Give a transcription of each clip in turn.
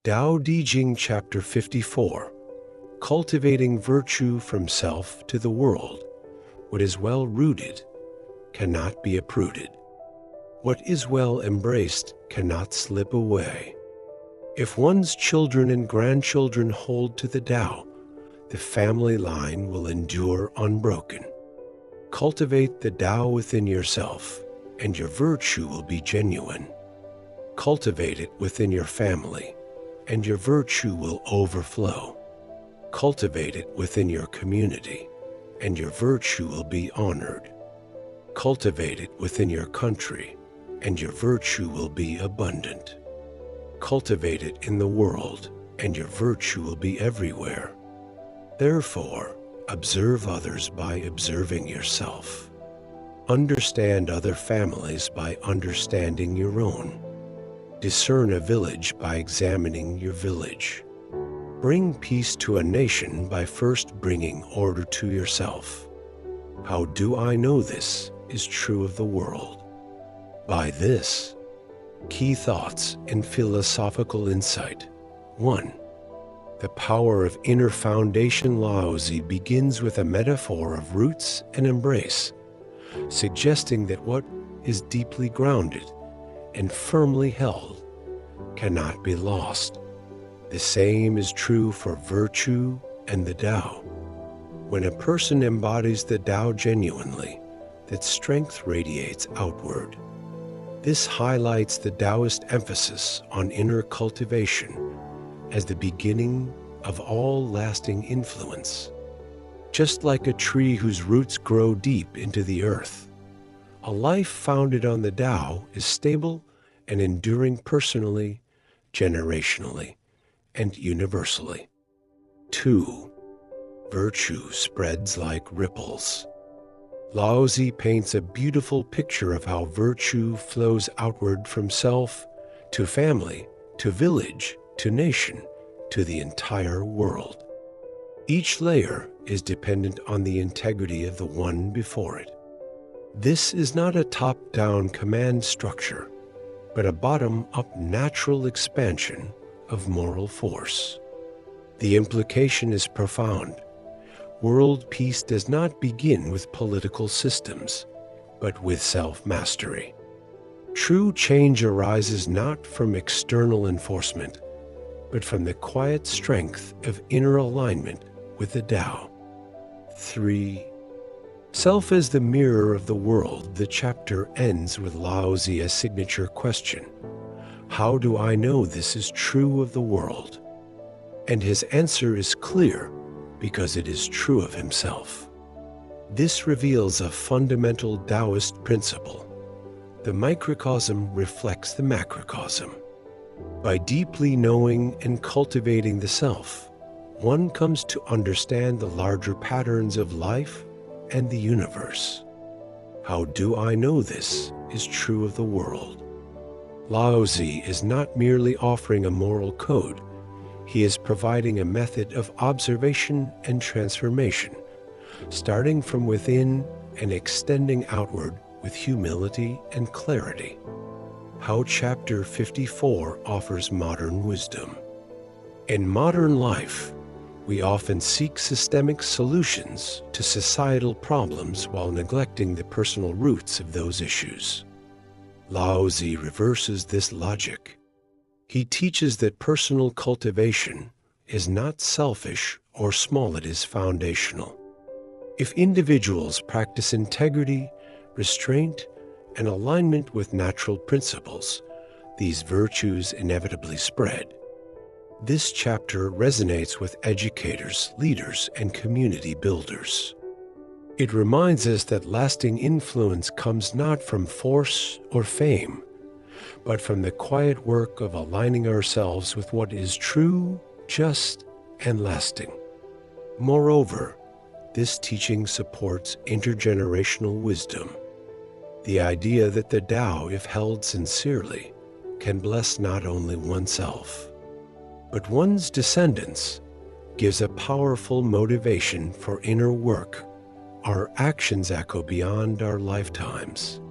Dao De Jing Chapter 54, Cultivating Virtue from Self to the World. What is well rooted cannot be uprooted. What is well embraced cannot slip away. If one's children and grandchildren hold to the Tao, the family line will endure unbroken. Cultivate the Tao within yourself, and your virtue will be genuine. Cultivate it within your family, and your virtue will overflow. Cultivate it within your community, and your virtue will be honored. Cultivate it within your country, and your virtue will be abundant. Cultivate it in the world, and your virtue will be everywhere. Therefore, observe others by observing yourself. Understand other families by understanding your own. Discern a village by examining your village. Bring peace to a nation by first bringing order to yourself. How do I know this is true of the world? By this. Key thoughts and philosophical insight. 1. The power of inner foundation Laozi begins with a metaphor of roots and embrace, suggesting that what is deeply grounded and firmly held cannot be lost. The same is true for virtue and the Tao. When a person embodies the Tao genuinely, that strength radiates outward. This highlights the Taoist emphasis on inner cultivation as the beginning of all lasting influence. Just like a tree whose roots grow deep into the earth, a life founded on the Tao is stable and enduring personally, generationally, and universally. 2. Virtue spreads like ripples. Laozi paints a beautiful picture of how virtue flows outward from self to family, to village, to nation, to the entire world. Each layer is dependent on the integrity of the one before it. This is not a top-down command structure, but a bottom-up natural expansion of moral force. The implication is profound. World peace does not begin with political systems, but with self-mastery. True change arises not from external enforcement, but from the quiet strength of inner alignment with the Tao. 3. Self as the mirror of the world. The chapter ends with Laozi's signature question: how do I know this is true of the world? And his answer is clear, because it is true of himself. This reveals a fundamental Taoist principle. The microcosm reflects the macrocosm. By deeply knowing and cultivating the self, one comes to understand the larger patterns of life and the universe. How do I know this is true of the world? Laozi is not merely offering a moral code. He is providing a method of observation and transformation, starting from within and extending outward with humility and clarity. How Chapter 54 offers modern wisdom. In modern life, we often seek systemic solutions to societal problems while neglecting the personal roots of those issues. Laozi reverses this logic. He teaches that personal cultivation is not selfish or small, it is foundational. If individuals practice integrity, restraint, and alignment with natural principles, these virtues inevitably spread. This chapter resonates with educators, leaders, and community builders. It reminds us that lasting influence comes not from force or fame, but from the quiet work of aligning ourselves with what is true, just, and lasting. Moreover, this teaching supports intergenerational wisdom. The idea that the Tao, if held sincerely, can bless not only oneself, but one's descendants, gives a powerful motivation for inner work. Our actions echo beyond our lifetimes.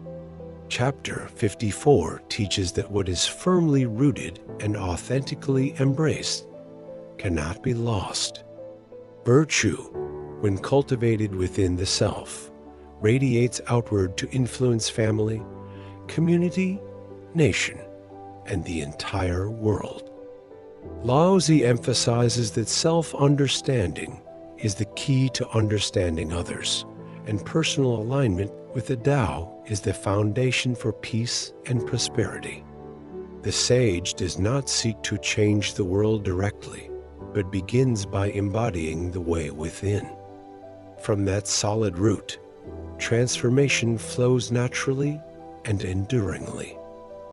Chapter 54 teaches that what is firmly rooted and authentically embraced cannot be lost. Virtue, when cultivated within the self, radiates outward to influence family, community, nation, and the entire world. Laozi emphasizes that self-understanding is the key to understanding others, and personal alignment with the Tao is the foundation for peace and prosperity. The sage does not seek to change the world directly, but begins by embodying the way within. From that solid root, transformation flows naturally and enduringly.